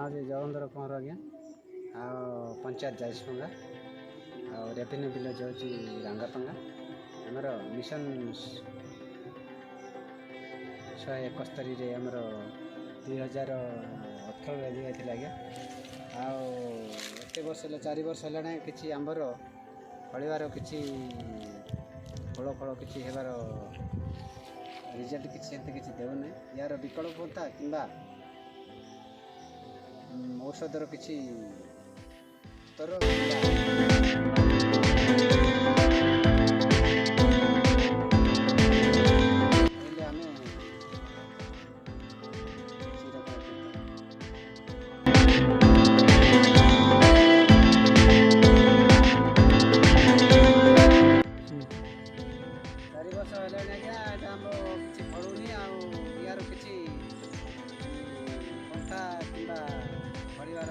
ହେଉଛି ଜଗନ୍ଧର କହଁର ଆଜ୍ଞା ଆଉ ପଞ୍ଚାୟତ ଯାଇସୁଙ୍ଗା ଆଉ ରେଭିନ୍ୟୁ ଭିଲେଜ ହେଉଛି ରାଙ୍ଗାପାଙ୍ଗା। ଆମର ମିଶନ 171ରେ ଆମର 2018ରେ ଦିଆଯାଇଥିଲା ଆଜ୍ଞା। ଆଉ ଏତେ ବର୍ଷ ହେଲା 4 ବର୍ଷ ହେଲାଣି କିଛି ଆମ୍ବର ଫଳିବାର କିଛି ଫଳ କିଛି ହେବାର ରିଜଲ୍ଟ କିଛି ଏତେ କିଛି ଦେଉନାହିଁ। ଏହାର ବିକଳ୍ପ ପନ୍ଥା କିମ୍ବା ଔଷଧର କିଛି ସ୍ତର ହେଲେ ଆମେ ଚାରି ବର୍ଷ ହେଲାଣି ଆଜ୍ଞା ଏଇଟା ଆମର କିଛି ଫଳୁନି। ଆଉ ୟାର କିଛି ପନ୍ଥା କିମ୍ବା ଫଳିବାର